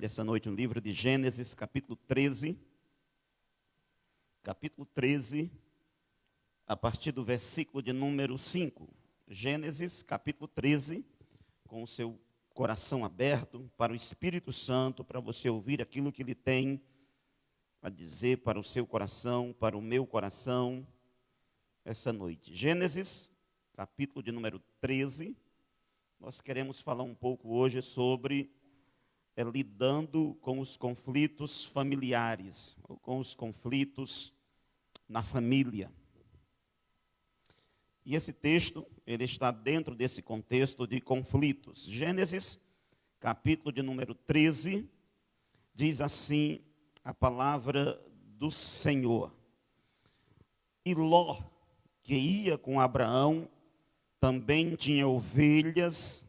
Bíblia essa noite, no livro de Gênesis, capítulo 13. Capítulo 13, a partir do versículo de número 5. Gênesis, capítulo 13, com o seu coração aberto para o Espírito Santo, para você ouvir aquilo que ele tem a dizer para o seu coração, para o meu coração, essa noite. Gênesis, capítulo de número 13, nós queremos falar um pouco hoje sobre lidando com os conflitos familiares, ou com os conflitos na família. E esse texto, ele está dentro desse contexto de conflitos. Gênesis, capítulo de número 13, diz assim a palavra do Senhor. E Ló, que ia com Abraão, também tinha ovelhas,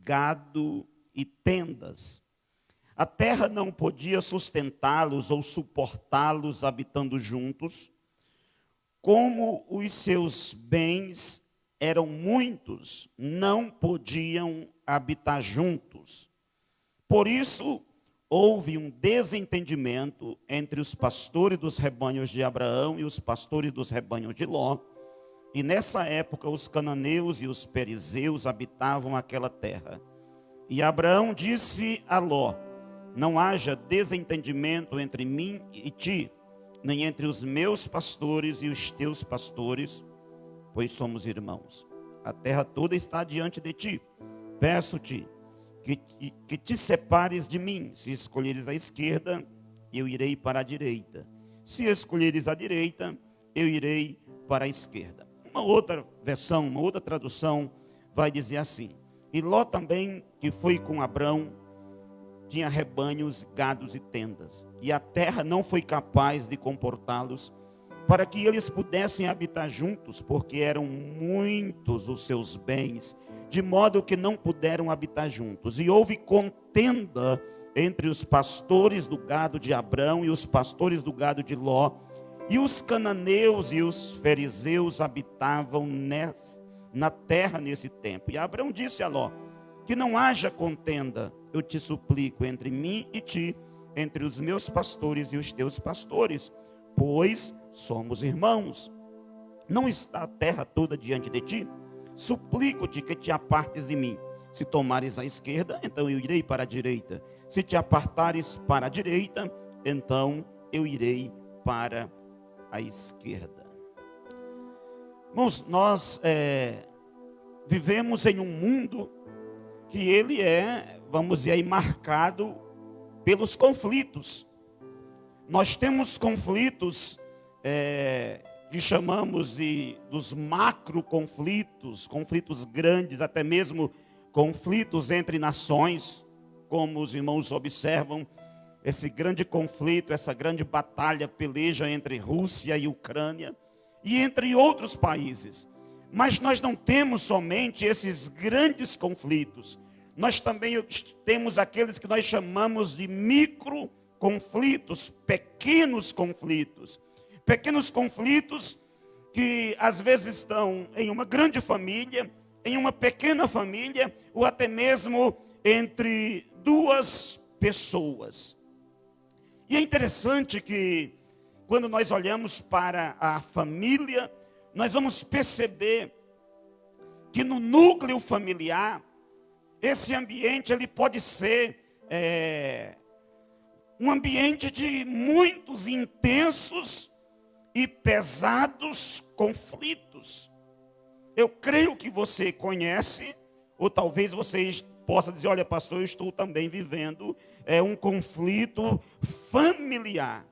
gado e tendas. A terra não podia sustentá-los ou suportá-los habitando juntos. Como os seus bens eram muitos, não podiam habitar juntos. Por isso, houve um desentendimento entre os pastores dos rebanhos de Abraão e os pastores dos rebanhos de Ló. E nessa época, os cananeus e os perizeus habitavam aquela terra. E Abraão disse a Ló: não haja desentendimento entre mim e ti, nem entre os meus pastores e os teus pastores, pois somos irmãos. A terra toda está diante de ti. Peço-te que te separes de mim. Se escolheres a esquerda, eu irei para a direita. Se escolheres a direita, eu irei para a esquerda. Uma outra versão, uma outra tradução vai dizer assim: e Ló também, que foi com Abrão, tinha rebanhos, gados e tendas. E a terra não foi capaz de comportá-los para que eles pudessem habitar juntos, porque eram muitos os seus bens, de modo que não puderam habitar juntos. E houve contenda entre os pastores do gado de Abrão e os pastores do gado de Ló. E os cananeus e os fariseus habitavam na terra nesse tempo. E Abrão disse a Ló: que não haja contenda, eu te suplico, entre mim e ti, entre os meus pastores e os teus pastores, pois somos irmãos. Não está a terra toda diante de ti? Suplico-te que te apartes de mim. Se tomares a esquerda, então eu irei para a direita. Se te apartares para a direita, então eu irei para a esquerda. Irmãos, nós vivemos em um mundo que ele vamos dizer aí, marcado pelos conflitos. Nós temos conflitos que chamamos dos macro conflitos, conflitos grandes, até mesmo conflitos entre nações, como os irmãos observam, esse grande conflito, essa grande batalha, peleja entre Rússia e Ucrânia, e entre outros países. Mas nós não temos somente esses grandes conflitos. Nós também temos aqueles que nós chamamos de micro conflitos, pequenos conflitos. Pequenos conflitos que às vezes estão em uma grande família, em uma pequena família, ou até mesmo entre duas pessoas. E é interessante que quando nós olhamos para a família, nós vamos perceber que no núcleo familiar, esse ambiente ele pode ser um ambiente de muitos intensos e pesados conflitos. Eu creio que você conhece, ou talvez você possa dizer: olha, pastor, eu estou também vivendo um conflito familiar.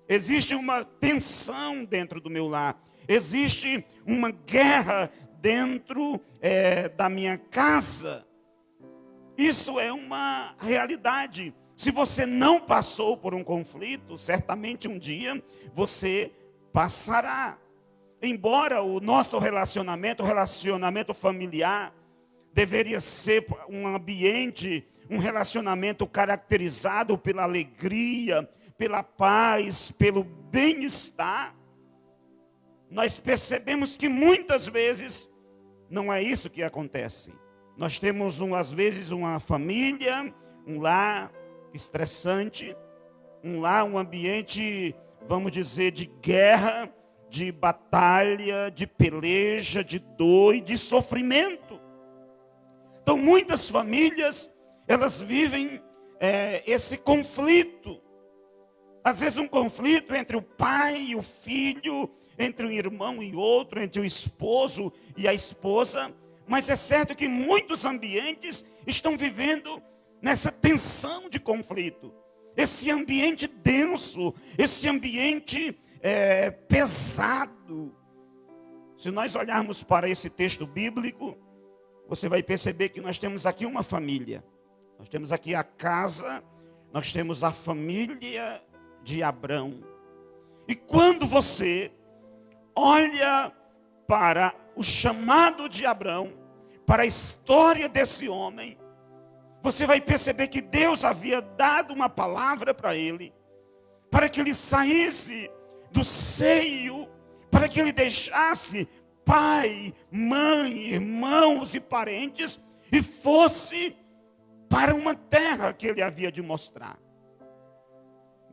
Existe uma tensão dentro do meu lar. Existe uma guerra dentro da minha casa. Isso é uma realidade. Se você não passou por um conflito, certamente um dia você passará. Embora o nosso relacionamento familiar, deveria ser um ambiente, um relacionamento caracterizado pela alegria, pela paz, pelo bem-estar, nós percebemos que muitas vezes não é isso que acontece. Nós temos, às vezes, uma família, um lar estressante, um ambiente, vamos dizer, de guerra, de batalha, de peleja, de dor e de sofrimento. Então muitas famílias, elas vivem esse conflito. Às vezes um conflito entre o pai e o filho, entre um irmão e outro, entre o esposo e a esposa. Mas é certo que muitos ambientes estão vivendo nessa tensão de conflito. Esse ambiente denso, esse ambiente pesado. Se nós olharmos para esse texto bíblico, você vai perceber que nós temos aqui uma família. Nós temos aqui a casa, nós temos a família de Abrão. E quando você olha para o chamado de Abrão, para a história desse homem, você vai perceber que Deus havia dado uma palavra para ele, para que ele saísse do seio, para que ele deixasse pai, mãe, irmãos e parentes e fosse para uma terra que ele havia de mostrar.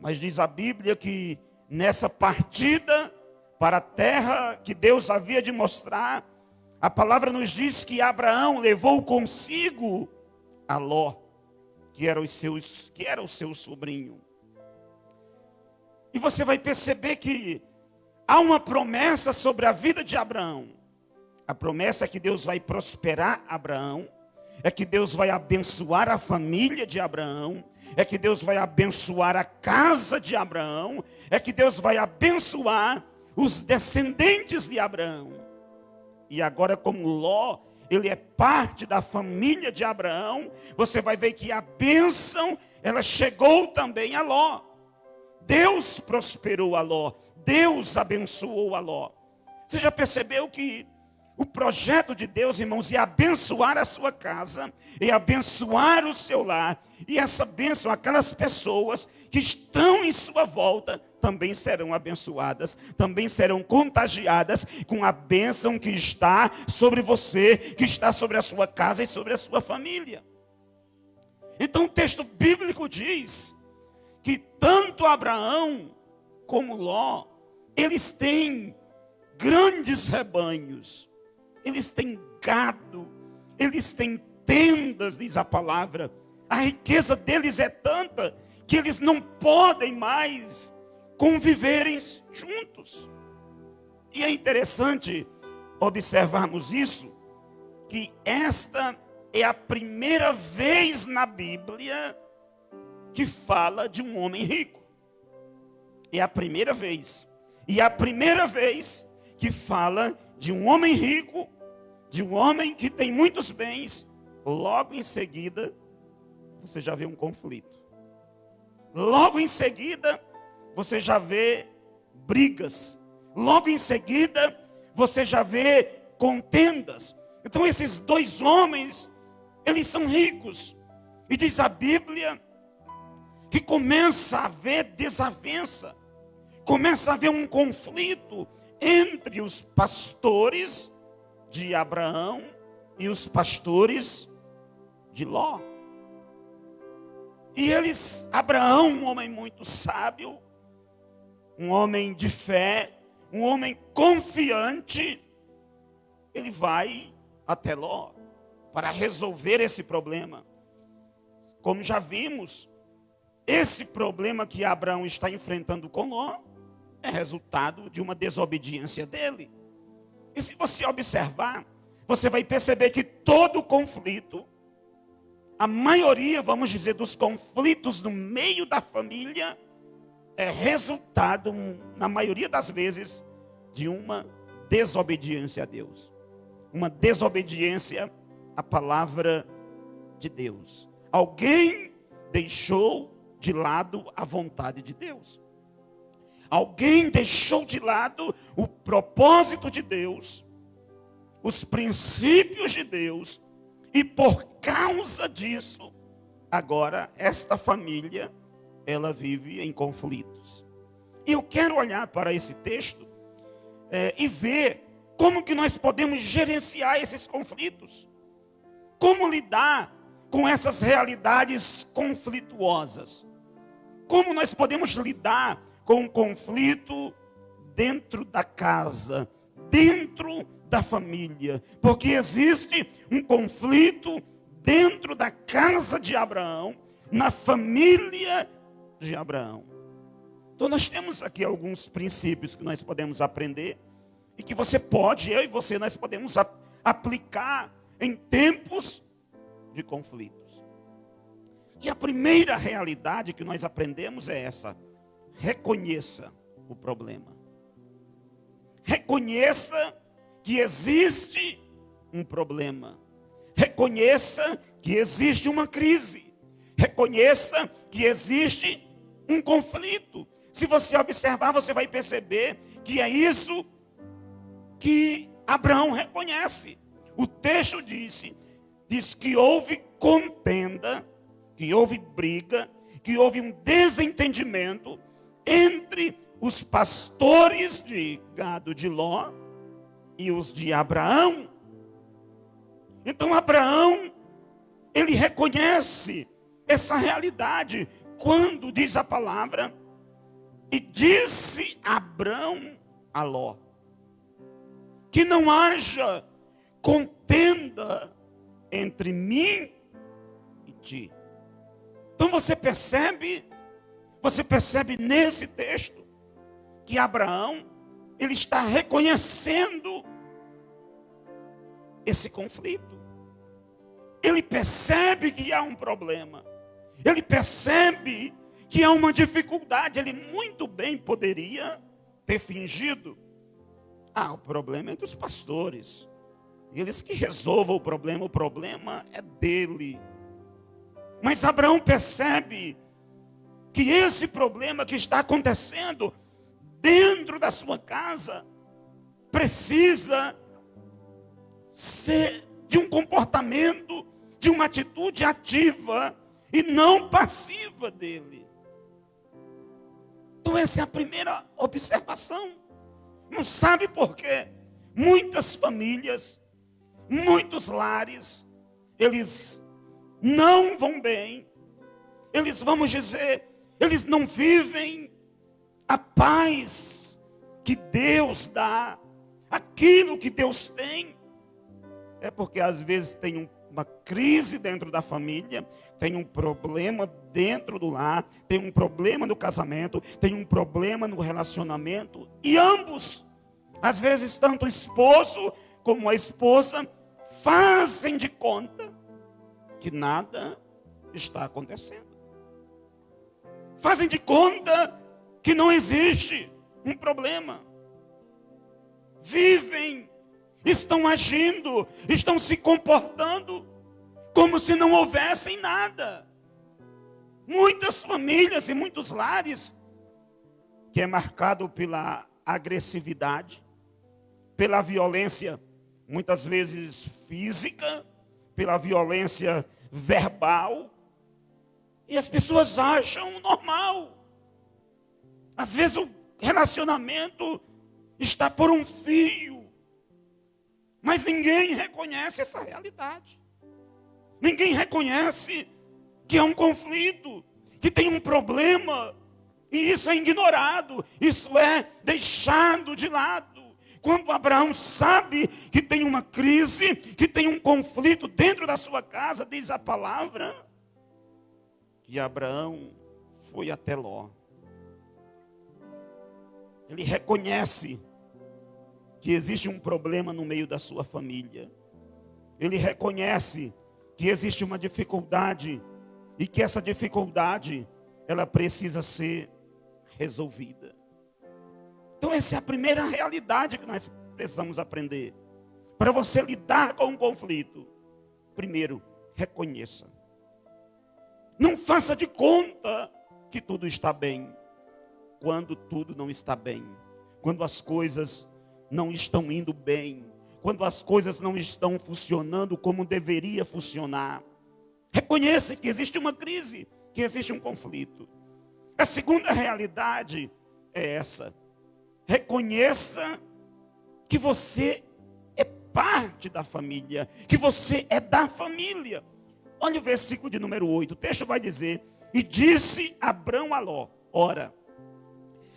Mas diz a Bíblia que nessa partida para a terra que Deus havia de mostrar, a palavra nos diz que Abraão levou consigo a Ló, que era o seu sobrinho. E você vai perceber que há uma promessa sobre a vida de Abraão. A promessa é que Deus vai prosperar Abraão, é que Deus vai abençoar a família de Abraão, é que Deus vai abençoar a casa de Abraão, é que Deus vai abençoar os descendentes de Abraão. E agora, como Ló, ele é parte da família de Abraão, você vai ver que a bênção, ela chegou também a Ló. Deus prosperou a Ló, Deus abençoou a Ló. Você já percebeu que o projeto de Deus, irmãos, é abençoar a sua casa, é abençoar o seu lar, e essa bênção, aquelas pessoas que estão em sua volta, também serão abençoadas, também serão contagiadas com a bênção que está sobre você, que está sobre a sua casa e sobre a sua família. Então o texto bíblico diz que tanto Abraão como Ló, eles têm grandes rebanhos, eles têm gado, eles têm tendas, diz a palavra. A riqueza deles é tanta que eles não podem mais conviverem juntos. E é interessante observarmos isso, que esta é a primeira vez na Bíblia que fala de um homem rico. É a primeira vez. E é a primeira vez que fala de um homem rico, de um homem que tem muitos bens. Logo em seguida, você já vê um conflito. Logo em seguida, você já vê brigas. Logo em seguida, você já vê contendas. Então esses dois homens, eles são ricos. E diz a Bíblia que começa a haver desavença. Começa a haver um conflito entre os pastores de Abraão e os pastores de Ló. E Abraão, um homem muito sábio, um homem de fé, um homem confiante, ele vai até Ló para resolver esse problema. Como já vimos, esse problema que Abraão está enfrentando com Ló é resultado de uma desobediência dele. E se você observar, você vai perceber que todo conflito, a maioria, vamos dizer, dos conflitos no meio da família, é resultado, na maioria das vezes, de uma desobediência a Deus. Uma desobediência à palavra de Deus. Alguém deixou de lado a vontade de Deus. Alguém deixou de lado o propósito de Deus, os princípios de Deus, e por causa disso, agora esta família, ela vive em conflitos. E eu quero olhar para esse texto e ver como que nós podemos gerenciar esses conflitos. Como lidar com essas realidades conflituosas? Como nós podemos lidar com um conflito dentro da casa, dentro da família? Porque existe um conflito dentro da casa de Abraão, na família de Abraão. Então nós temos aqui alguns princípios que nós podemos aprender e que você pode, eu e você, nós podemos aplicar em tempos de conflitos. E a primeira realidade que nós aprendemos é essa: reconheça o problema. Reconheça que existe um problema. Reconheça que existe uma crise. Reconheça que existe um conflito. Se você observar, você vai perceber que é isso que Abraão reconhece. O texto diz que houve contenda, que houve briga, que houve um desentendimento entre os pastores de gado de Ló e os de Abraão. Então Abraão, ele reconhece essa realidade quando diz a palavra: e disse Abraão a Ló, que não haja contenda entre mim e ti. Então você percebe nesse texto que Abraão, ele está reconhecendo esse conflito. Ele percebe que há um problema. Ele percebe que há uma dificuldade. Ele muito bem poderia ter fingido: o problema é dos pastores. Eles que resolvam o problema é dele. Mas Abraão percebe que esse problema que está acontecendo dentro da sua casa precisa ser de um comportamento, de uma atitude ativa e não passiva dele. Então essa é a primeira observação. Não sabe por quê? Muitas famílias, muitos lares, eles não vão bem. Eles, vamos dizer, eles não vivem a paz que Deus dá, aquilo que Deus tem. É porque às vezes tem uma crise dentro da família, tem um problema dentro do lar, tem um problema no casamento, tem um problema no relacionamento, e ambos, às vezes tanto o esposo como a esposa, fazem de conta que nada está acontecendo. Fazem de conta que não existe um problema. Vivem, estão agindo, estão se comportando como se não houvessem nada. Muitas famílias e muitos lares que é marcado pela agressividade, pela violência, muitas vezes física, pela violência verbal, e as pessoas acham normal. Às vezes o relacionamento está por um fio, mas ninguém reconhece essa realidade. Ninguém reconhece que é um conflito, que tem um problema, e isso é ignorado, isso é deixado de lado. Quando Abraão sabe que tem uma crise, que tem um conflito dentro da sua casa, diz a palavra que Abraão foi até Ló. Ele reconhece que existe um problema no meio da sua família. Ele reconhece que existe uma dificuldade e que essa dificuldade, ela precisa ser resolvida. Então essa é a primeira realidade que nós precisamos aprender. Para você lidar com um conflito, primeiro, reconheça. Não faça de conta que tudo está bem, quando tudo não está bem. Quando as coisas não estão indo bem. Quando as coisas não estão funcionando como deveria funcionar. Reconheça que existe uma crise, que existe um conflito. A segunda realidade é essa. Reconheça que você é parte da família, que você é da família. Olha o versículo de número 8. O texto vai dizer: e disse Abrão a Ló: ora,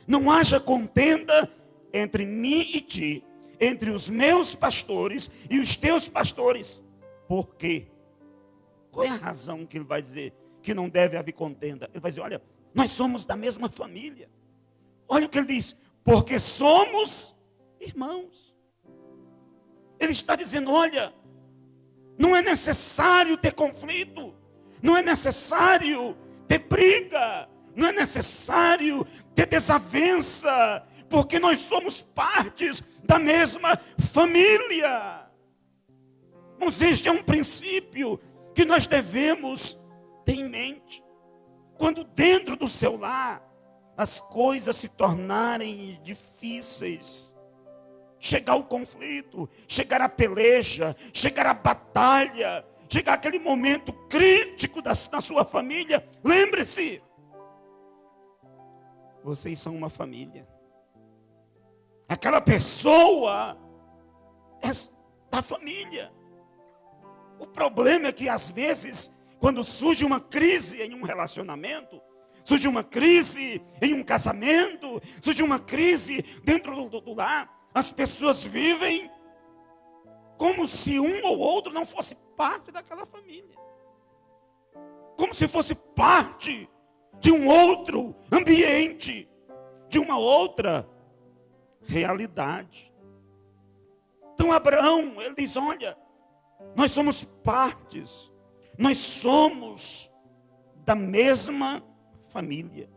não haja contenda entre mim e ti, entre os meus pastores e os teus pastores. Por quê? Qual é a razão que ele vai dizer que não deve haver contenda? Ele vai dizer: olha, nós somos da mesma família. Olha o que ele diz: porque somos irmãos. Ele está dizendo: olha, não é necessário ter conflito, não é necessário ter briga, não é necessário ter desavença, porque nós somos partes da mesma família. Mas este é um princípio que nós devemos ter em mente. Quando dentro do seu lar as coisas se tornarem difíceis, chegar o conflito, chegar a peleja, chegar a batalha, chegar aquele momento crítico na sua família, lembre-se, vocês são uma família. Aquela pessoa é da família. O problema é que às vezes, quando surge uma crise em um relacionamento, surge uma crise em um casamento, surge uma crise dentro do lar, as pessoas vivem como se um ou outro não fosse parte daquela família. Como se fosse parte de um outro ambiente, de uma outra realidade. Então Abraão, ele diz: olha, nós somos partes, nós somos da mesma família.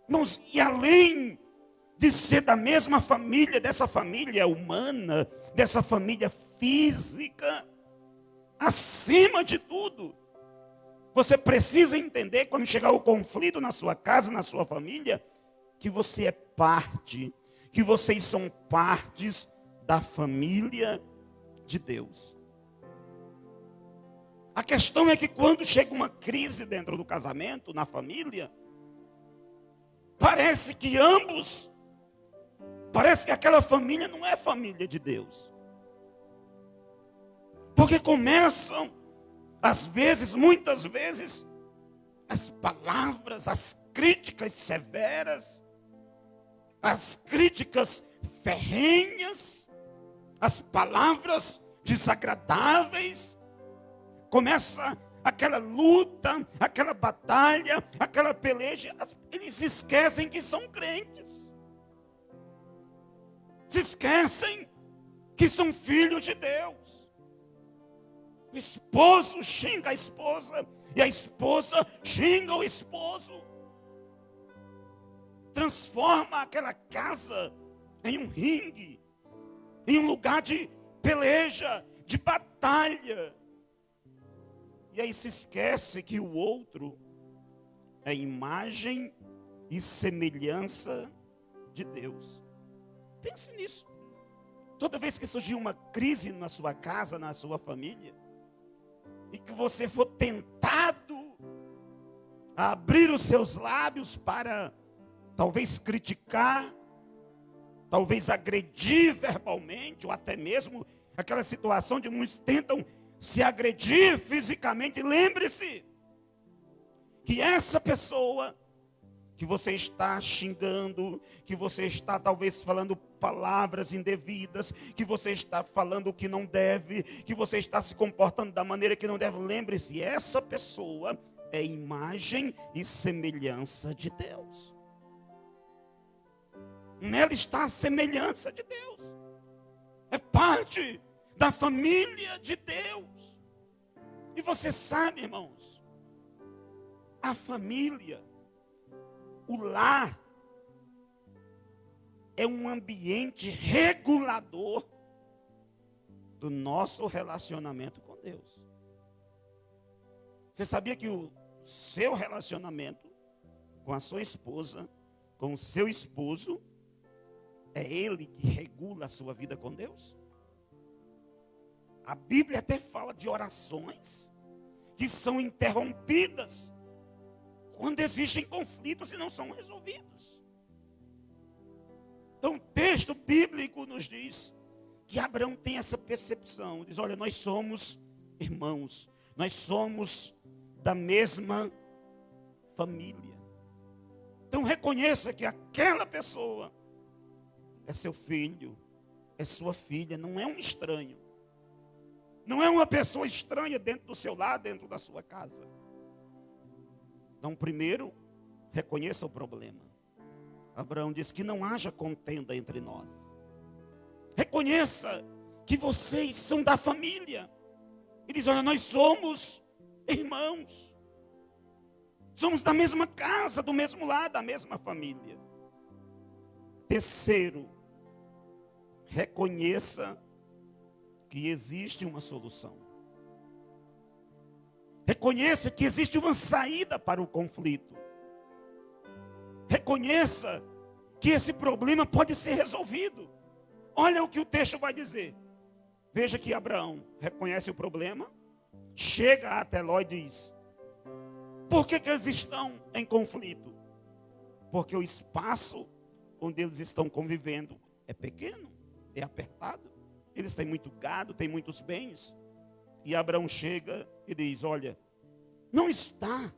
Irmãos, e além de ser da mesma família, dessa família humana, dessa família física, acima de tudo, você precisa entender, quando chegar o conflito na sua casa, na sua família, que você é parte, que vocês são partes da família de Deus. A questão é que quando chega uma crise dentro do casamento, na família, parece que aquela família não é família de Deus. Porque começam, às vezes, muitas vezes, as palavras, as críticas severas, as críticas ferrenhas, as palavras desagradáveis. Começa aquela luta, aquela batalha, aquela peleja. Eles esquecem que são crentes. Se esquecem que são filhos de Deus. O esposo xinga a esposa e a esposa xinga o esposo. Transforma aquela casa em um ringue, em um lugar de peleja, de batalha. E aí se esquece que o outro é imagem e semelhança de Deus. Pense nisso. Toda vez que surgir uma crise na sua casa, na sua família, e que você for tentado a abrir os seus lábios para talvez criticar, talvez agredir verbalmente, ou até mesmo aquela situação de muitos tentam se agredir fisicamente, lembre-se que essa pessoa que você está xingando, que você está talvez falando palavras indevidas, que você está falando o que não deve, que você está se comportando da maneira que não deve, lembre-se, essa pessoa é imagem e semelhança de Deus. Nela está a semelhança de Deus. É parte da família de Deus. E você sabe, irmãos, a família, o lar, é um ambiente regulador do nosso relacionamento com Deus. Você sabia que o seu relacionamento com a sua esposa, com o seu esposo, é ele que regula a sua vida com Deus? A Bíblia até fala de orações que são interrompidas quando existem conflitos e não são resolvidos. Então o texto bíblico nos diz que Abraão tem essa percepção. Diz: olha, nós somos irmãos, Nós somos da mesma família. Então reconheça que aquela pessoa é seu filho, é sua filha, não é um estranho. Não é uma pessoa estranha dentro do seu lar, dentro da sua casa. Então, primeiro, reconheça o problema. Abraão disse que não haja contenda entre nós. Reconheça que vocês são da família. E diz, olha, nós somos irmãos. Somos da mesma casa, do mesmo lar, da mesma família. Terceiro, reconheça que existe uma solução. Reconheça que existe uma saída para o conflito. Reconheça que esse problema pode ser resolvido. Olha o que o texto vai dizer. Veja que Abraão reconhece o problema, chega até Ló e diz, por que eles estão em conflito? Porque o espaço onde eles estão convivendo é pequeno, é apertado. Eles têm muito gado, têm muitos bens. E Abraão chega e diz, olha, não está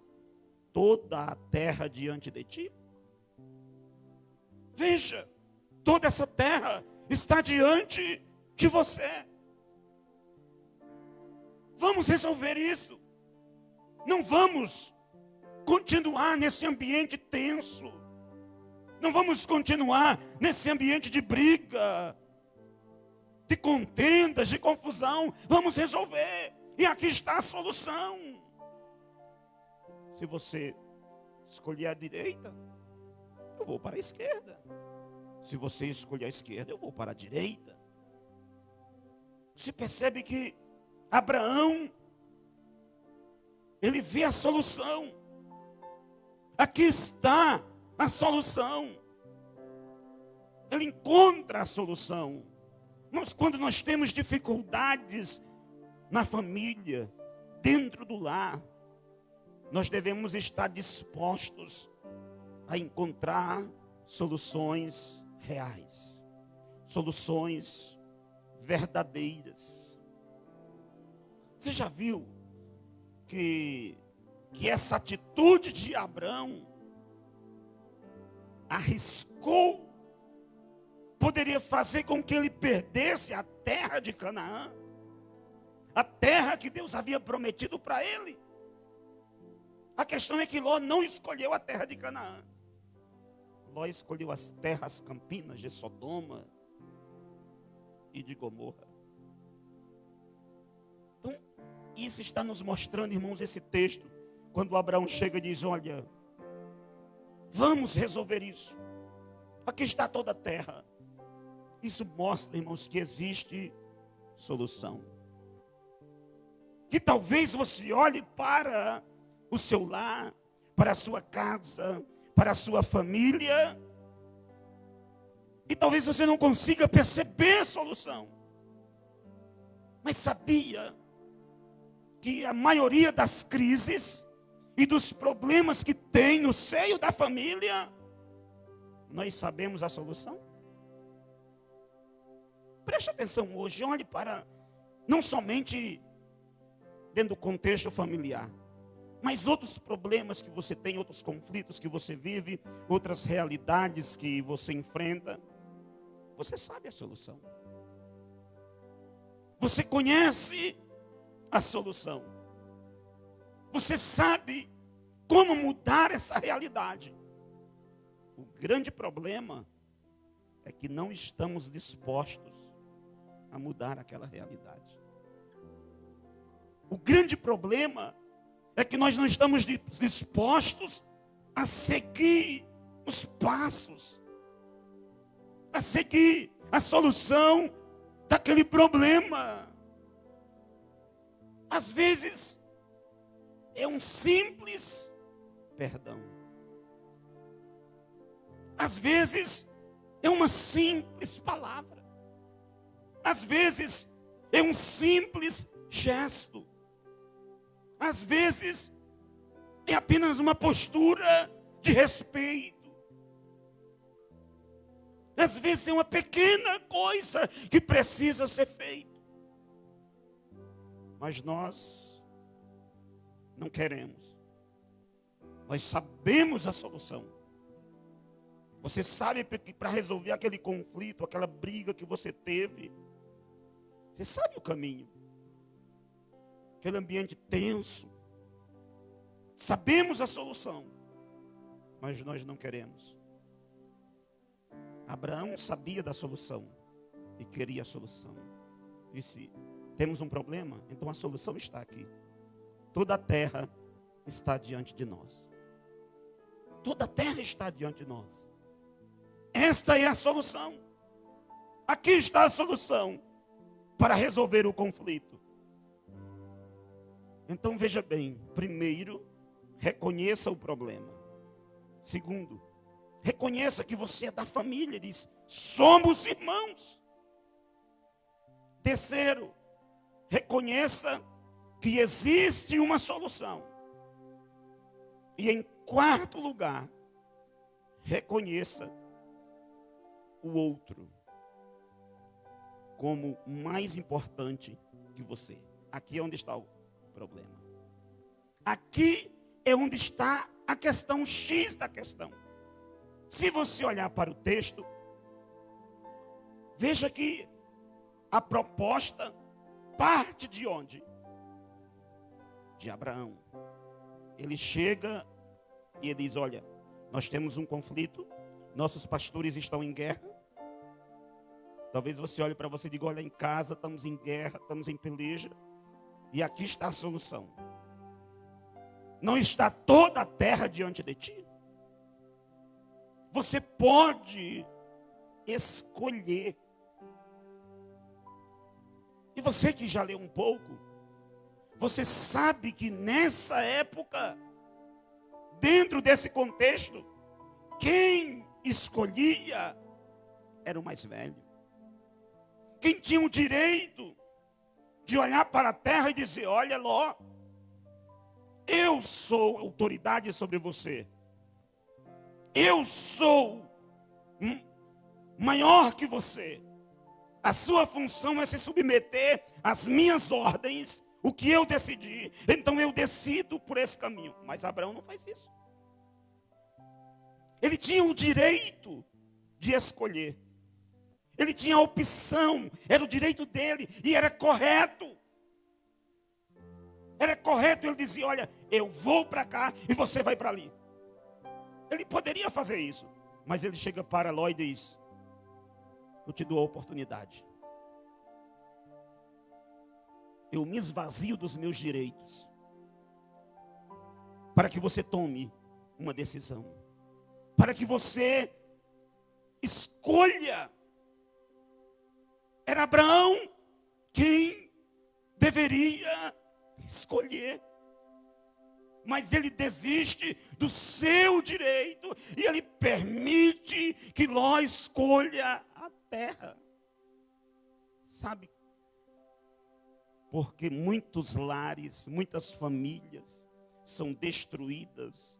toda a terra diante de ti? Veja, toda essa terra está diante de você. Vamos resolver isso. Não vamos continuar nesse ambiente tenso. Não vamos continuar nesse ambiente de briga, de contendas, de confusão. Vamos resolver. E aqui está a solução. Se você escolher a direita, eu vou para a esquerda. Se você escolher a esquerda, eu vou para a direita. Você percebe que Abraão, ele vê a solução. Aqui está a solução. Ele encontra a solução. Mas quando nós temos dificuldades na família, dentro do lar, nós devemos estar dispostos a encontrar soluções reais, soluções verdadeiras. Você já viu que essa atitude de Abraão arriscou, poderia fazer com que ele perdesse a terra de Canaã, a terra que Deus havia prometido para ele? A questão é que Ló não escolheu a terra de Canaã. Ló escolheu as terras campinas de Sodoma e de Gomorra. Então, isso está nos mostrando, irmãos, esse texto, quando Abraão chega e diz, olha, vamos resolver isso. Aqui está toda a terra. Isso mostra, irmãos, que existe solução. Que talvez você olhe para o seu lar, para a sua casa, para a sua família, e talvez você não consiga perceber a solução. Mas sabia que a maioria das crises e dos problemas que tem no seio da família, nós sabemos a solução? Preste atenção hoje, olhe para, não somente dentro do contexto familiar, mas outros problemas que você tem, outros conflitos que você vive, outras realidades que você enfrenta, você sabe a solução. Você conhece a solução. Você sabe como mudar essa realidade. O grande problema é que não estamos dispostos a mudar aquela realidade. O grande problema é que nós não estamos dispostos a seguir os passos, a seguir a solução daquele problema. Às vezes, é um simples perdão. Às vezes, é uma simples palavra. Às vezes, é um simples gesto. Às vezes, é apenas uma postura de respeito. Às vezes, é uma pequena coisa que precisa ser feita. Mas nós não queremos. Nós sabemos a solução. Você sabe que para resolver aquele conflito, aquela briga que você teve, você sabe o caminho. Aquele ambiente tenso. Sabemos a solução, mas nós não queremos. Abraão sabia da solução e queria a solução. Disse, temos um problema? Então a solução está aqui. Toda a terra está diante de nós. Toda a terra está diante de nós. Esta é a solução. Aqui está a solução para resolver o conflito. Então veja bem, primeiro, reconheça o problema. Segundo, reconheça que você é da família. Diz, somos irmãos. Terceiro, reconheça que existe uma solução. E em quarto lugar, reconheça o outro como mais importante que você. Aqui é onde está o problema. Aqui é onde está a questão X da questão. Se você olhar para o texto, veja que a proposta parte de onde? De Abraão. Ele chega e ele diz, olha, nós temos um conflito, nossos pastores estão em guerra. Talvez você olhe para você e diga, olha, em casa estamos em guerra, estamos em peleja. E aqui está a solução. Não está toda a terra diante de ti. Você pode escolher. E você que já leu um pouco, você sabe que nessa época, dentro desse contexto, quem escolhia era o mais velho. Quem tinha o direito de olhar para a terra e dizer, olha Ló, eu sou autoridade sobre você. Eu sou maior que você. A sua função é se submeter às minhas ordens, o que eu decidi. Então eu decido por esse caminho. Mas Abraão não faz isso. Ele tinha o direito de escolher. Ele tinha a opção, era o direito dele e era correto. Era correto, ele dizia, olha, eu vou para cá e você vai para ali. Ele poderia fazer isso, mas ele chega para Ló e diz, eu te dou a oportunidade. Eu me esvazio dos meus direitos para que você tome uma decisão. Para que você escolha. Era Abraão quem deveria escolher. Mas ele desiste do seu direito e ele permite que Ló escolha a terra. Sabe? Porque muitos lares, muitas famílias são destruídas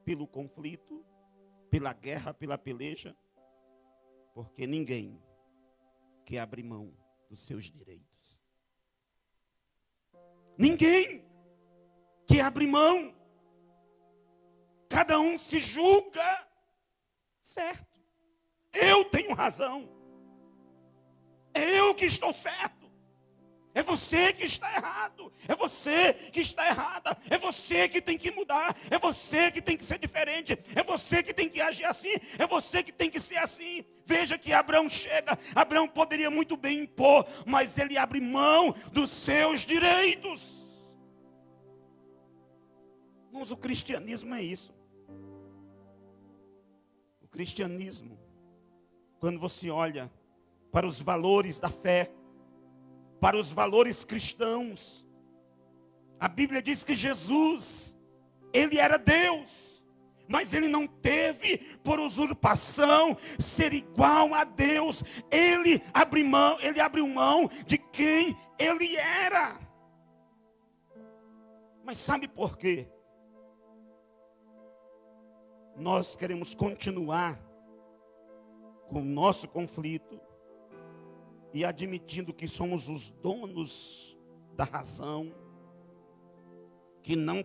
pelo conflito, pela guerra, pela peleja, porque ninguém quer abrir mão dos seus direitos. Ninguém quer abrir mão. Cada um se julga certo. Eu tenho razão. É eu que estou certo. É você que está errado. É você que está errada. É você que tem que mudar. É você que tem que ser diferente. É você que tem que agir assim. É você que tem que ser assim. Veja que Abraão chega. Abraão poderia muito bem impor, mas ele abre mão dos seus direitos. Irmãos, o cristianismo é isso. O cristianismo, quando você olha para os valores da fé, para os valores cristãos, a Bíblia diz que Jesus, ele era Deus, mas ele não teve por usurpação ser igual a Deus. Ele abriu mão de quem ele era. Mas sabe por quê? Nós queremos continuar com o nosso conflito e admitindo que somos os donos da razão, que não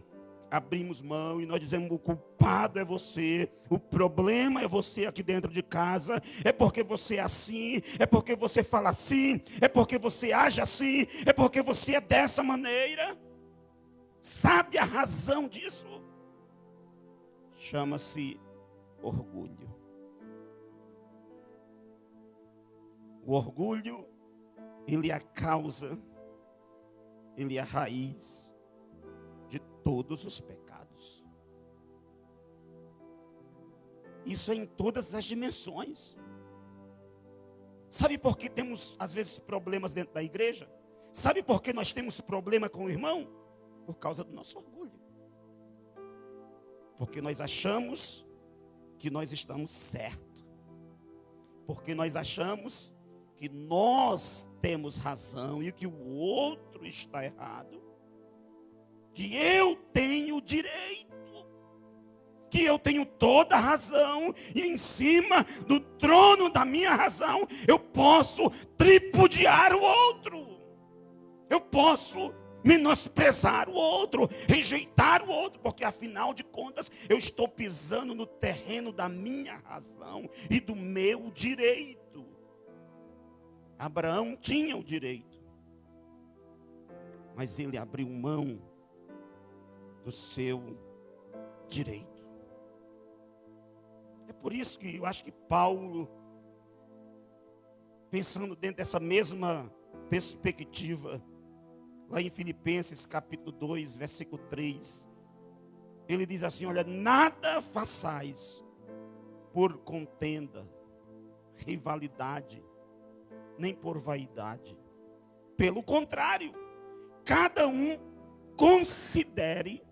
abrimos mão e nós dizemos: o culpado é você, o problema é você aqui dentro de casa, é porque você é assim, é porque você fala assim, é porque você age assim, é porque você é dessa maneira. Sabe a razão disso? Chama-se orgulho. O orgulho, ele é a causa, ele é a raiz de todos os pecados. Isso é em todas as dimensões. Sabe por que temos, às vezes, problemas dentro da igreja? Sabe por que nós temos problema com o irmão? Por causa do nosso orgulho. Porque nós achamos que nós estamos certos. Porque nós achamos que nós temos razão e que o outro está errado. Que eu tenho direito. Que eu tenho toda a razão. E em cima do trono da minha razão, eu posso tripudiar o outro. Eu posso menosprezar o outro, rejeitar o outro, porque afinal de contas eu estou pisando no terreno da minha razão e do meu direito. Abraão tinha o direito, mas ele abriu mão do seu direito. É por isso que eu acho que Paulo, pensando dentro dessa mesma perspectiva, lá em Filipenses capítulo 2, versículo 3, ele diz assim: olha, nada façais por contenda, rivalidade, nem por vaidade. Pelo contrário, cada um considere,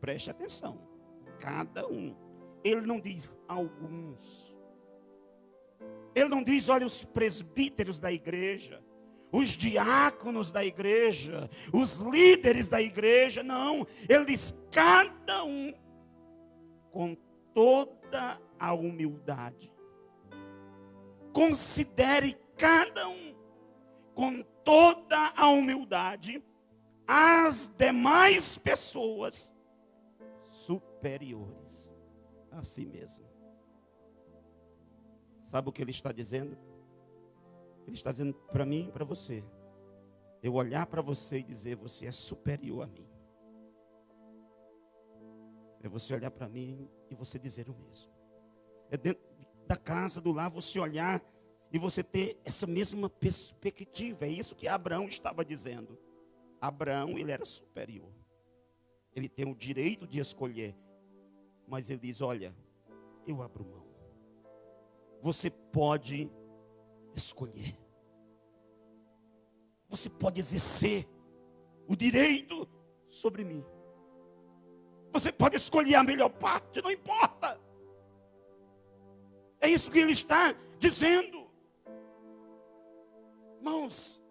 preste atenção, cada um. Ele não diz alguns. Ele não diz, olha, os presbíteros da igreja, os diáconos da igreja, os líderes da igreja. Não, ele diz cada um, com toda a humildade. Considere cada um, com toda a humildade, as demais pessoas superiores a si mesmo. Sabe o que ele está dizendo? Ele está dizendo para mim e para você: eu olhar para você e dizer: você é superior a mim. É você olhar para mim e você dizer o mesmo. É dentro da casa, do lar, você olhar e você ter essa mesma perspectiva. É isso que Abraão estava dizendo. Abraão, ele era superior. Ele tem o direito de escolher. Mas ele diz: olha, eu abro mão. Você pode escolher. Você pode exercer o direito sobre mim. Você pode escolher a melhor parte, não importa. É isso que ele está dizendo. Irmãos,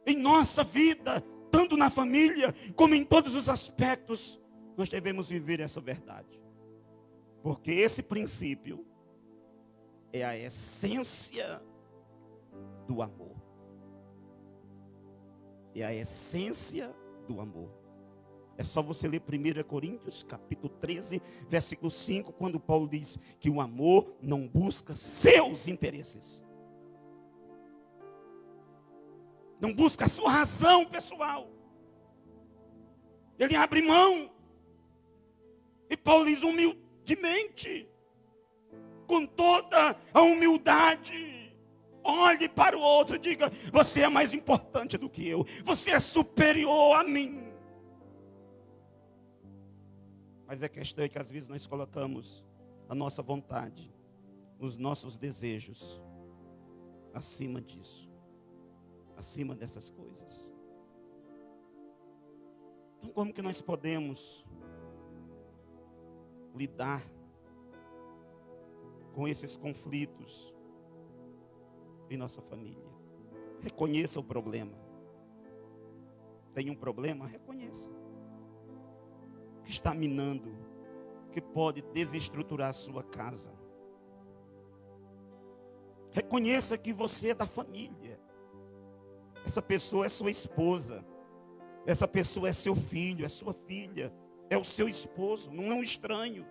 em nossa vida, tanto na família, como em todos os aspectos, nós devemos viver essa verdade. Porque esse princípio é a essência do amor. É a essência do amor. É só você ler 1 Coríntios, capítulo 13, versículo 5, quando Paulo diz que o amor não busca seus interesses. Não busca a sua razão pessoal. Ele abre mão. E Paulo diz humildemente, com toda a humildade, olhe para o outro e diga: você é mais importante do que eu. Você é superior a mim. Mas a questão é que às vezes nós colocamos a nossa vontade, os nossos desejos acima disso, acima dessas coisas. Então, como que nós podemos lidar com esses conflitos em nossa família? Reconheça o problema. Tem um problema? Reconheça. Que está minando, que pode desestruturar a sua casa. Reconheça que você é da família. Essa pessoa é sua esposa. Essa pessoa é seu filho, é sua filha, é o seu esposo, não é um estranho.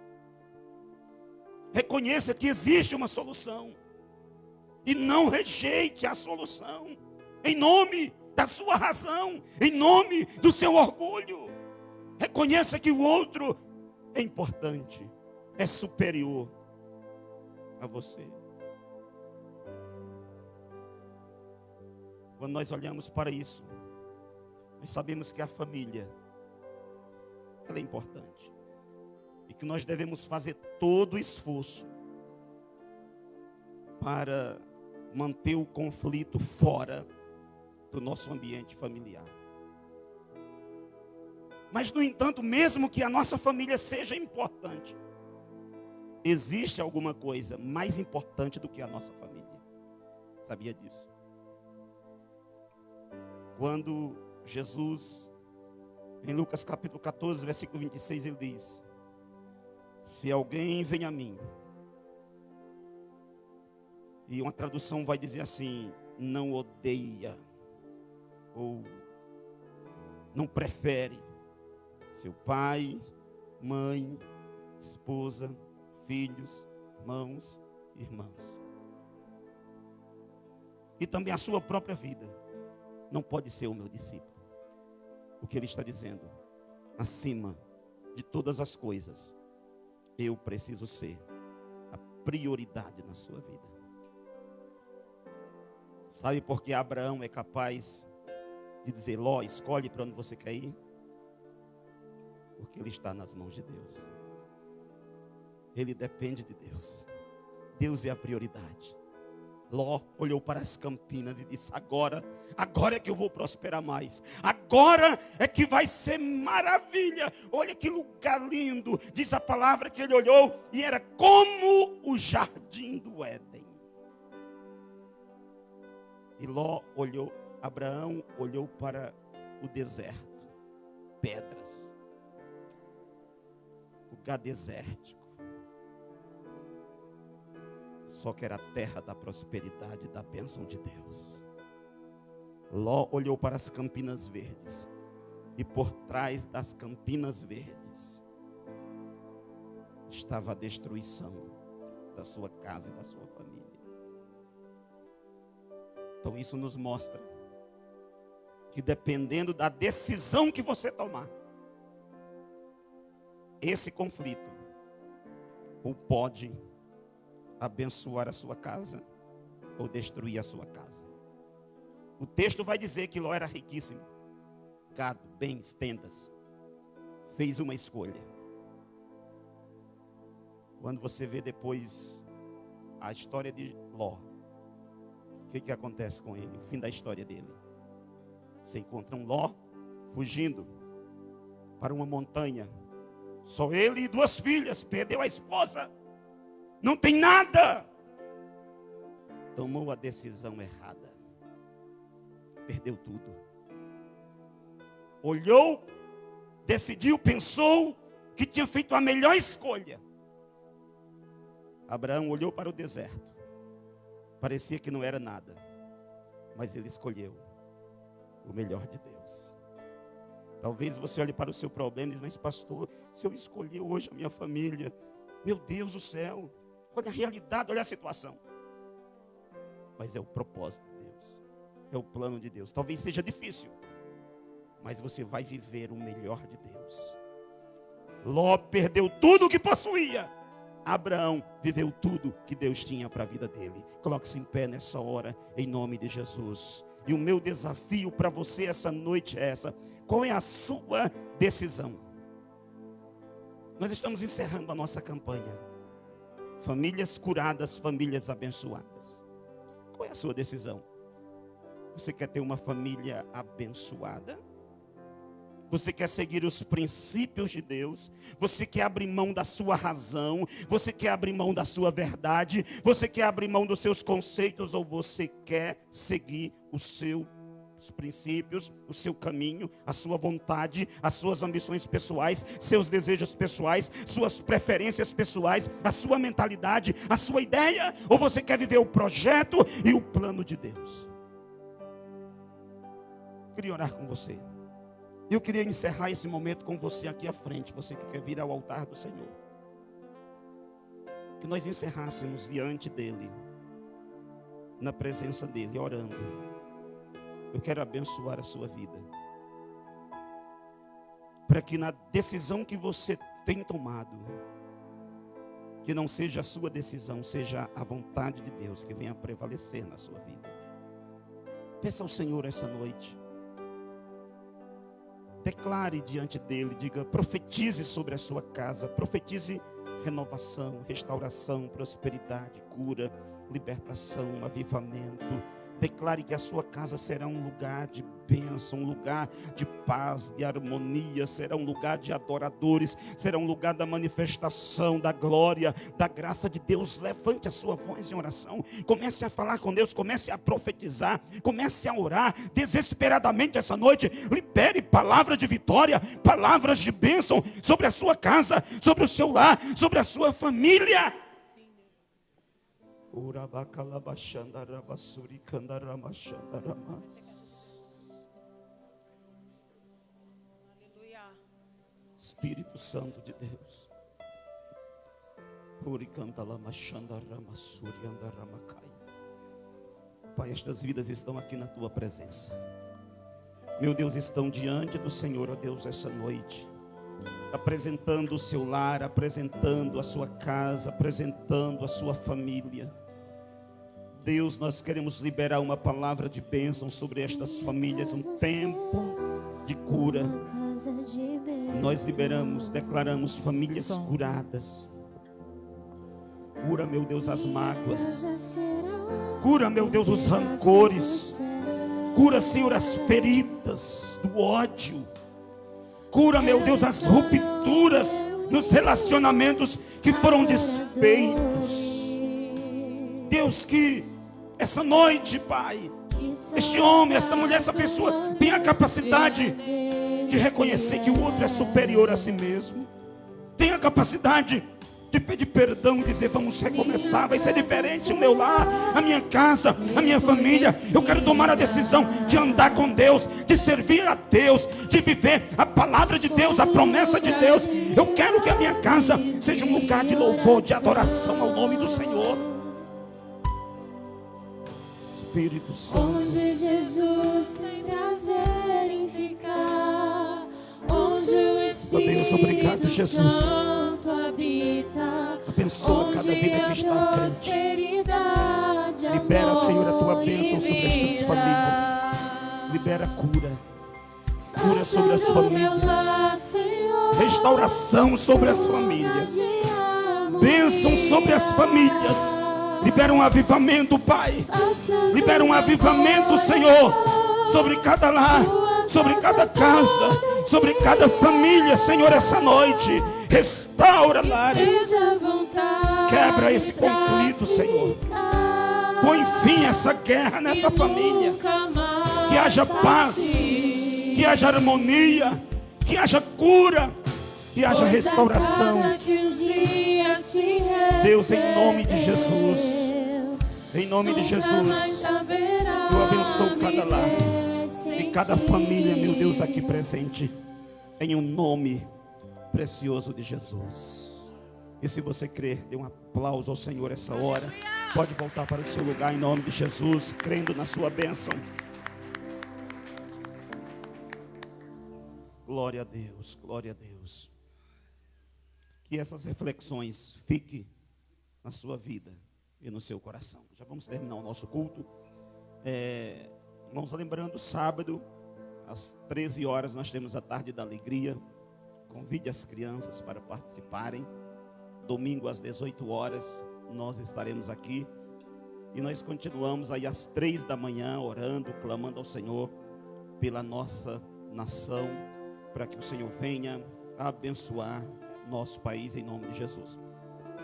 Reconheça que existe uma solução. E não rejeite a solução. Em nome da sua razão, em nome do seu orgulho. Reconheça que o outro é importante, é superior a você. Quando nós olhamos para isso, nós sabemos que a família, ela é importante. E que nós devemos fazer todo o esforço para manter o conflito fora do nosso ambiente familiar. Mas, no entanto, mesmo que a nossa família seja importante, existe alguma coisa mais importante do que a nossa família. Sabia disso? Quando Jesus, em Lucas capítulo 14, versículo 26, ele diz: se alguém vem a mim, e uma tradução vai dizer assim, não odeia, ou não prefere seu pai, mãe, esposa, filhos, irmãos, irmãs, e também a sua própria vida, não pode ser o meu discípulo. O que ele está dizendo? Acima de todas as coisas, eu preciso ser a prioridade na sua vida. Sabe por que Abraão é capaz de dizer: Ló, escolhe para onde você quer ir? Porque ele está nas mãos de Deus. Ele depende de Deus. Deus é a prioridade. Ló olhou para as campinas e disse: agora é que eu vou prosperar mais. Agora é que vai ser maravilha. Olha que lugar lindo. Diz a palavra que ele olhou e era como o jardim do Éden. E Abraão olhou para o deserto, pedras, lugar desértico. Só que era a terra da prosperidade e da bênção de Deus. Ló olhou para as campinas verdes, e por trás das campinas verdes estava a destruição da sua casa e da sua família. Então isso nos mostra que dependendo da decisão que você tomar, esse conflito ou pode abençoar a sua casa ou destruir a sua casa. O texto vai dizer que Ló era riquíssimo, gado, bens, tendas. Fez uma escolha. Quando você vê depois a história de Ló, o que acontece com ele? O fim da história dele. Você encontra um Ló fugindo para uma montanha. Só ele e 2 filhas. Perdeu a esposa. Não tem nada. Tomou a decisão errada. Perdeu tudo. Olhou, decidiu, pensou que tinha feito a melhor escolha. Abraão olhou para o deserto. Parecia que não era nada, mas ele escolheu o melhor de Deus. Talvez você olhe para o seu problema e diz: mas pastor, se eu escolher hoje a minha família, meu Deus do céu, olha a realidade, olha a situação. Mas é o propósito de Deus, é o plano de Deus. Talvez seja difícil, mas você vai viver o melhor de Deus. Ló perdeu tudo o que possuía. Abraão viveu tudo que Deus tinha para a vida dele. Coloque-se em pé nessa hora, em nome de Jesus. E o meu desafio para você essa noite é essa: qual é a sua decisão? Nós estamos encerrando a nossa campanha. Famílias curadas, famílias abençoadas. Qual é a sua decisão? Você quer ter uma família abençoada? Você quer seguir os princípios de Deus? Você quer abrir mão da sua razão? Você quer abrir mão da sua verdade? Você quer abrir mão dos seus conceitos? Ou você quer seguir os seus princípios, o seu caminho, a sua vontade, as suas ambições pessoais, seus desejos pessoais, suas preferências pessoais, a sua mentalidade, a sua ideia? Ou você quer viver o projeto e o plano de Deus? Eu queria orar com você. Eu queria encerrar esse momento com você aqui à frente, você que quer vir ao altar do Senhor. Que nós encerrássemos diante dEle, na presença dEle, orando. Eu quero abençoar a sua vida, para que na decisão que você tem tomado, que não seja a sua decisão, seja a vontade de Deus que venha prevalecer na sua vida. Peça ao Senhor essa noite. Declare diante dEle, diga, profetize sobre a sua casa, profetize renovação, restauração, prosperidade, cura, libertação, avivamento. Declare que a sua casa será um lugar de bênção, um lugar de paz, de harmonia, será um lugar de adoradores, será um lugar da manifestação, da glória, da graça de Deus. Levante a sua voz em oração, comece a falar com Deus, comece a profetizar, comece a orar desesperadamente essa noite. Libere palavras de vitória, palavras de bênção sobre a sua casa, sobre o seu lar, sobre a sua família. Espírito Santo de Deus. Pai, estas vidas estão aqui na tua presença. Meu Deus, estão diante do Senhor, ó Deus, essa noite, apresentando o seu lar, apresentando a sua casa, apresentando a sua família. Deus, nós queremos liberar uma palavra de bênção sobre estas famílias, um tempo de cura. Nós liberamos, declaramos famílias curadas. Cura, meu Deus, as mágoas. Cura, meu Deus, os rancores. Cura, Senhor, as feridas do ódio. Cura, meu Deus, as rupturas nos relacionamentos que foram desfeitos. Deus, que essa noite, Pai, este homem, esta mulher, essa pessoa tem a capacidade de reconhecer que o outro é superior a si mesmo. Tem a capacidade de pedir perdão e dizer, vamos recomeçar, vai ser diferente o meu lar, a minha casa, a minha família. Eu quero tomar a decisão de andar com Deus, de servir a Deus, de viver a palavra de Deus, a promessa de Deus. Eu quero que a minha casa seja um lugar de louvor, de adoração ao nome do Senhor. Espírito Santo, onde Jesus tem prazer em ficar, onde o Espírito obrigado, Jesus. Santo habita, abençoa cada vida que está à frente. Libera, Senhor, a tua bênção sobre estas famílias. Libera cura sobre as famílias, restauração sobre as famílias, bênção sobre as famílias. Libera um avivamento, Pai. Libera um avivamento, Senhor, sobre cada lar, sobre cada casa, sobre cada família, Senhor, essa noite. Restaura lares. Quebra esse conflito, Senhor. Põe fim a essa guerra nessa família. Que haja paz, que haja harmonia, que haja cura, que haja restauração. Deus, em nome de Jesus, em nome de Jesus, eu abençoo cada lar e cada família, meu Deus, aqui presente, em um nome precioso de Jesus. E se você crer, dê um aplauso ao Senhor essa hora. Pode voltar para o seu lugar em nome de Jesus, crendo na sua bênção. Glória a Deus, glória a Deus. Que essas reflexões fiquem na sua vida e no seu coração. Já vamos terminar o nosso culto. Vamos lembrando, sábado, às 13 horas, nós temos a Tarde da Alegria. Convide as crianças para participarem. Domingo, às 18 horas, nós estaremos aqui. E nós continuamos aí às 3 da manhã, orando, clamando ao Senhor pela nossa nação, para que o Senhor venha abençoar nosso país em nome de Jesus.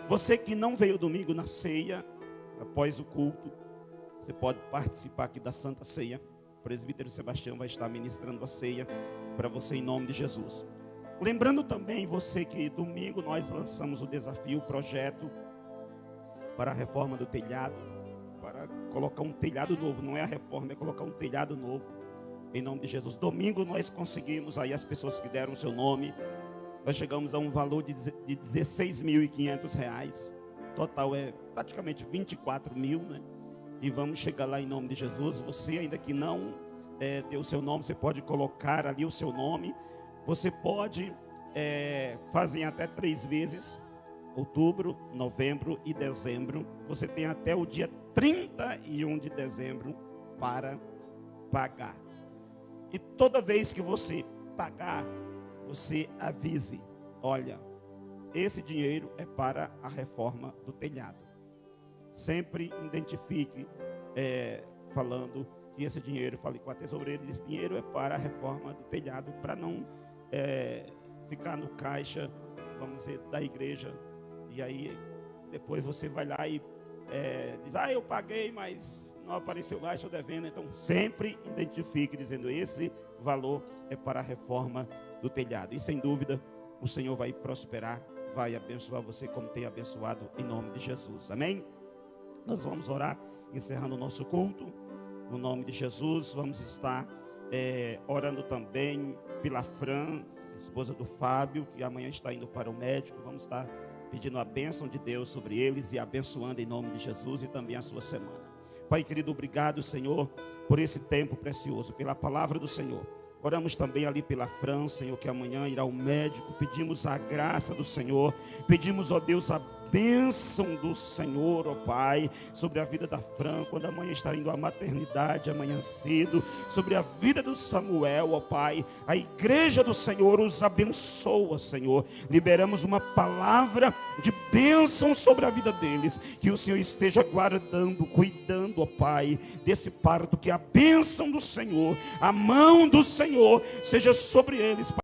Você que não veio domingo na ceia, após o culto, você pode participar aqui da Santa Ceia. O presbítero Sebastião vai estar ministrando a ceia para você em nome de Jesus. Lembrando também você que domingo nós lançamos o desafio, o projeto para a reforma do telhado, para colocar um telhado novo. Não é a reforma, é colocar um telhado novo em nome de Jesus. Domingo nós conseguimos, aí as pessoas que deram o seu nome, nós chegamos a um valor de R$16.500. Total é praticamente 24 mil, né? E vamos chegar lá em nome de Jesus. Você ainda que não deu o seu nome, você pode colocar ali o seu nome. Você pode fazer até 3 vezes, outubro, novembro e dezembro. Você tem até o dia 31 de dezembro para pagar. E toda vez que você pagar, você avise: olha, esse dinheiro é para a reforma do telhado. Sempre identifique, falando que esse dinheiro, fale com a tesoureira, esse dinheiro é para a reforma do telhado, para não ficar no caixa, vamos dizer, da igreja. E aí, depois você vai lá e diz: eu paguei, mas não apareceu lá, estou devendo. Então, sempre identifique, dizendo: esse valor é para a reforma do telhado. E sem dúvida, o Senhor vai prosperar, vai abençoar você como tem abençoado, em nome de Jesus. Amém? Nós vamos orar, encerrando o nosso culto, no nome de Jesus. Vamos estar orando também pela Fran, esposa do Fábio, que amanhã está indo para o médico. Vamos estar pedindo a bênção de Deus sobre eles e abençoando em nome de Jesus, e também a sua semana. Pai querido, obrigado, Senhor, por esse tempo precioso, pela palavra do Senhor. Oramos também ali pela Fran, Senhor, que amanhã irá ao médico. Pedimos a graça do Senhor, pedimos, ó Deus, a bênção do Senhor, ó Pai, sobre a vida da Fran, quando amanhã está indo à maternidade, amanhã cedo, sobre a vida do Samuel, ó Pai. A igreja do Senhor os abençoa, Senhor. Liberamos uma palavra de bênção sobre a vida deles, que o Senhor esteja guardando, cuidando, ó Pai, desse parto, que a bênção do Senhor, a mão do Senhor seja sobre eles, Pai.